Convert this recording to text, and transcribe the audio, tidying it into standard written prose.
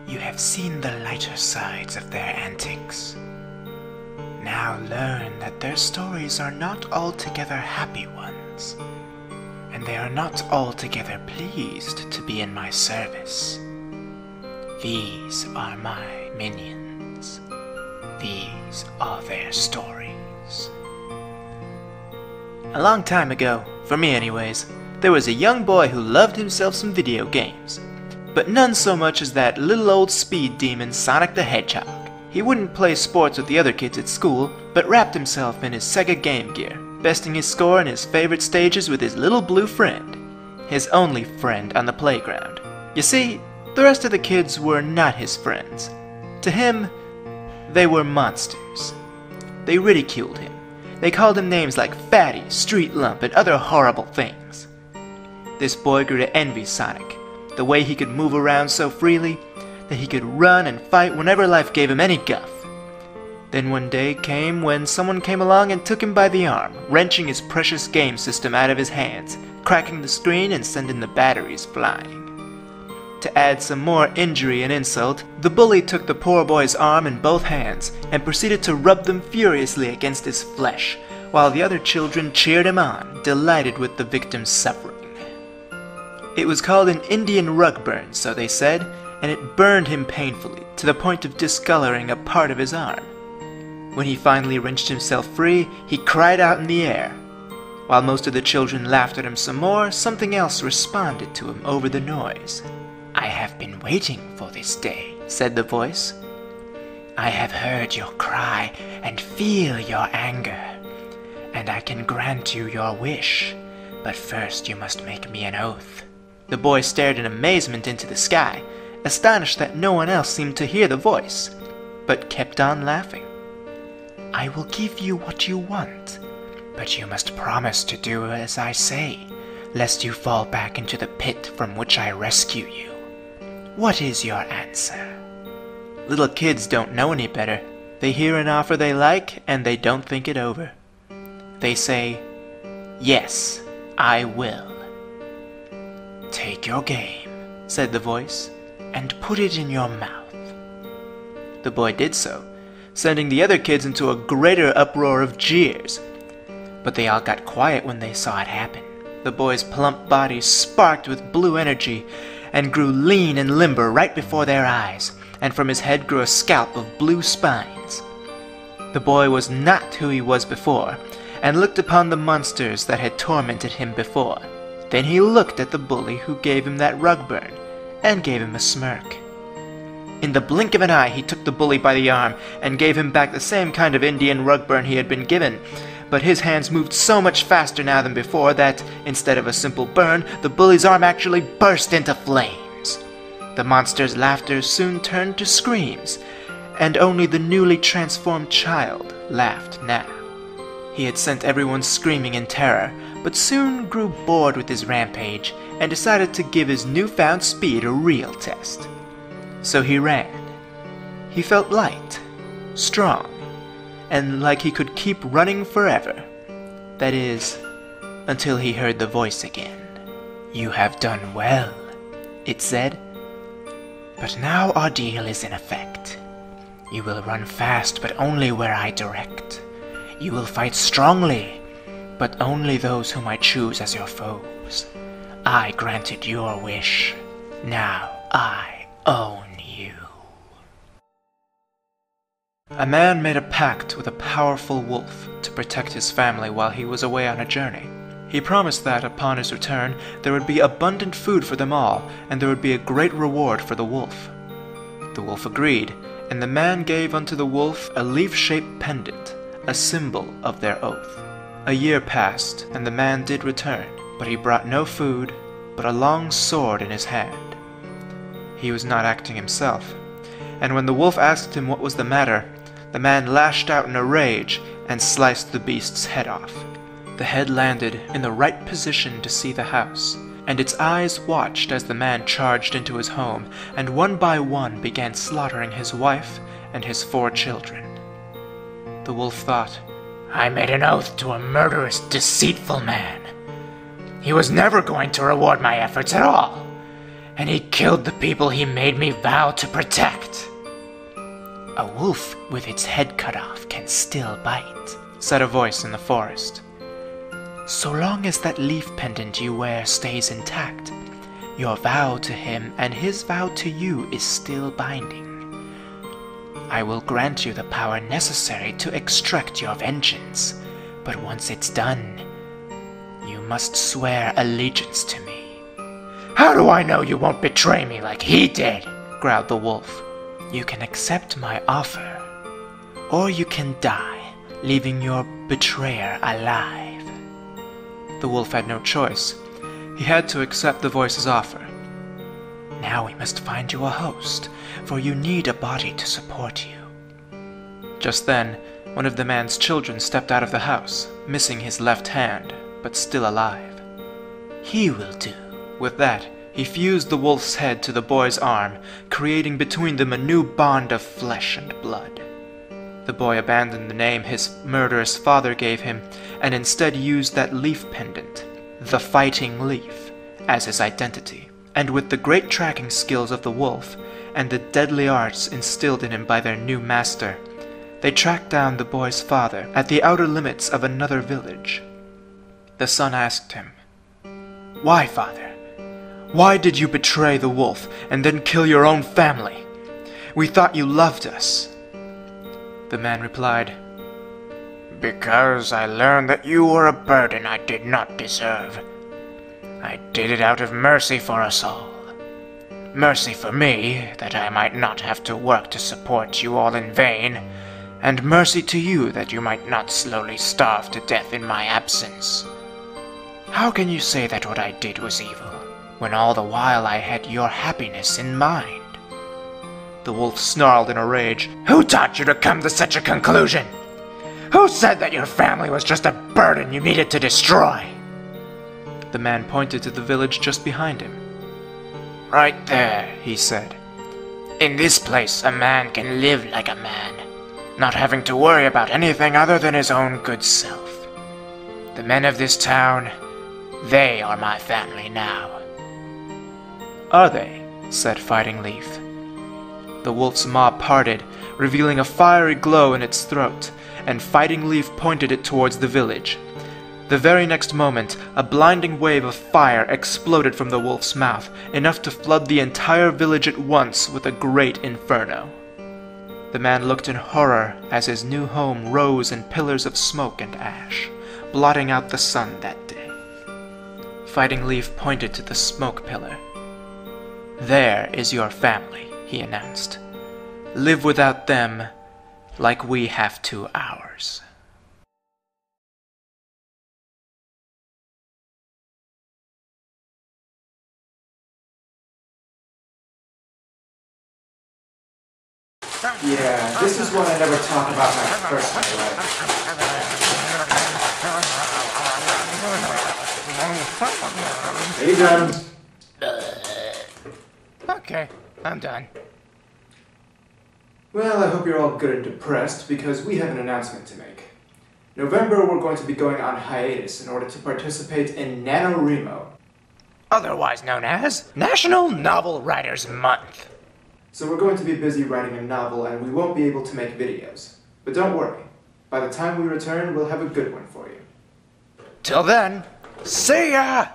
You have seen the lighter sides of their antics. Now learn that their stories are not altogether happy ones, and they are not altogether pleased to be in my service. These are my minions. These are their stories. A long time ago, for me anyways, there was a young boy who loved himself some video games. But none so much as that little old speed demon Sonic the Hedgehog. He wouldn't play sports with the other kids at school, but wrapped himself in his Sega Game Gear, besting his score in his favorite stages with his little blue friend. His only friend on the playground. You see, the rest of the kids were not his friends. To him, they were monsters. They ridiculed him. They called him names like Fatty, Street Lump, and other horrible things. This boy grew to envy Sonic. The way he could move around so freely, that he could run and fight whenever life gave him any guff. Then one day came when someone came along and took him by the arm, wrenching his precious game system out of his hands, cracking the screen and sending the batteries flying. To add some more injury and insult, the bully took the poor boy's arm in both hands and proceeded to rub them furiously against his flesh, while the other children cheered him on, delighted with the victim's suffering. It was called an Indian rug burn, so they said, and it burned him painfully, to the point of discoloring a part of his arm. When he finally wrenched himself free, he cried out in the air. While most of the children laughed at him some more, something else responded to him over the noise. "I have been waiting for this day," said the voice. "I have heard your cry and feel your anger, and I can grant you your wish, but first you must make me an oath." The boy stared in amazement into the sky, astonished that no one else seemed to hear the voice, but kept on laughing. "I will give you what you want, but you must promise to do as I say, lest you fall back into the pit from which I rescue you. What is your answer?" Little kids don't know any better. They hear an offer they like, and they don't think it over. They say, "Yes, I will." "Take your game," said the voice, "and put it in your mouth." The boy did so, sending the other kids into a greater uproar of jeers. But they all got quiet when they saw it happen. The boy's plump body sparked with blue energy and grew lean and limber right before their eyes, and from his head grew a scalp of blue spines. The boy was not who he was before, and looked upon the monsters that had tormented him before. Then he looked at the bully who gave him that rug burn, and gave him a smirk. In the blink of an eye he took the bully by the arm, and gave him back the same kind of Indian rug burn he had been given, but his hands moved so much faster now than before that, instead of a simple burn, the bully's arm actually burst into flames. The monster's laughter soon turned to screams, and only the newly transformed child laughed now. He had sent everyone screaming in terror, but soon grew bored with his rampage and decided to give his newfound speed a real test. So he ran. He felt light, strong, and like he could keep running forever. That is, until he heard the voice again. "You have done well," it said. "But now our deal is in effect. You will run fast, but only where I direct. You will fight strongly, but only those whom I choose as your foes. I granted your wish. Now I own you." A man made a pact with a powerful wolf to protect his family while he was away on a journey. He promised that, upon his return, there would be abundant food for them all, and there would be a great reward for the wolf. The wolf agreed, and the man gave unto the wolf a leaf-shaped pendant, a symbol of their oath. A year passed, and the man did return, but he brought no food, but a long sword in his hand. He was not acting himself, and when the wolf asked him what was the matter, the man lashed out in a rage and sliced the beast's head off. The head landed in the right position to see the house, and its eyes watched as the man charged into his home, and one by one began slaughtering his wife and his 4 children. The wolf thought, "I made an oath to a murderous, deceitful man. He was never going to reward my efforts at all. and he killed the people he made me vow to protect. A wolf with its head cut off can still bite, said a voice in the forest. So long as that leaf pendant you wear stays intact, your vow to him and his vow to you is still binding. I will grant you the power necessary to extract your vengeance, but once it's done, you must swear allegiance to me. How do I know you won't betray me like he did? Growled the wolf. You can accept my offer, or you can die, leaving your betrayer alive. The wolf had no choice. He had to accept the voice's offer. Now we must find you a host, for you need a body to support you. Just then, one of the man's children stepped out of the house, missing his left hand, but still alive. He will do. With that, he fused the wolf's head to the boy's arm, creating between them a new bond of flesh and blood. The boy abandoned the name his murderous father gave him, and instead used that leaf pendant, the Fighting Leaf, as his identity. And with the great tracking skills of the wolf, and the deadly arts instilled in him by their new master, they tracked down the boy's father at the outer limits of another village. The son asked him, "Why, father? Why did you betray the wolf and then kill your own family? We thought you loved us." The man replied, "Because I learned that you were a burden I did not deserve. I did it out of mercy for us all. Mercy for me, that I might not have to work to support you all in vain, and mercy to you that you might not slowly starve to death in my absence. How can you say that what I did was evil, when all the while I had your happiness in mind?" The wolf snarled in a rage. "Who taught you to come to such a conclusion? Who said that your family was just a burden you needed to destroy?" The man pointed to the village just behind him. "Right there," he said. "In this place, a man can live like a man, not having to worry about anything other than his own good self. The men of this town, they are my family now." "Are they?" said Fighting Leaf. The wolf's maw parted, revealing a fiery glow in its throat, and Fighting Leaf pointed it towards the village. The very next moment, a blinding wave of fire exploded from the wolf's mouth, enough to flood the entire village at once with a great inferno. The man looked in horror as his new home rose in pillars of smoke and ash, blotting out the sun that day. Fighting Leaf pointed to the smoke pillar. "There is your family," he announced. "Live without them like we have to ours." Yeah, this is when I never talk about my personal life. Are you done? Okay, I'm done. Well, I hope you're all good and depressed, because we have an announcement to make. November, we're going to be going on hiatus in order to participate in NaNoWriMo. Otherwise known as National Novel Writers Month. So we're going to be busy writing a novel, and we won't be able to make videos. But don't worry, by the time we return, we'll have a good one for you. Till then, see ya!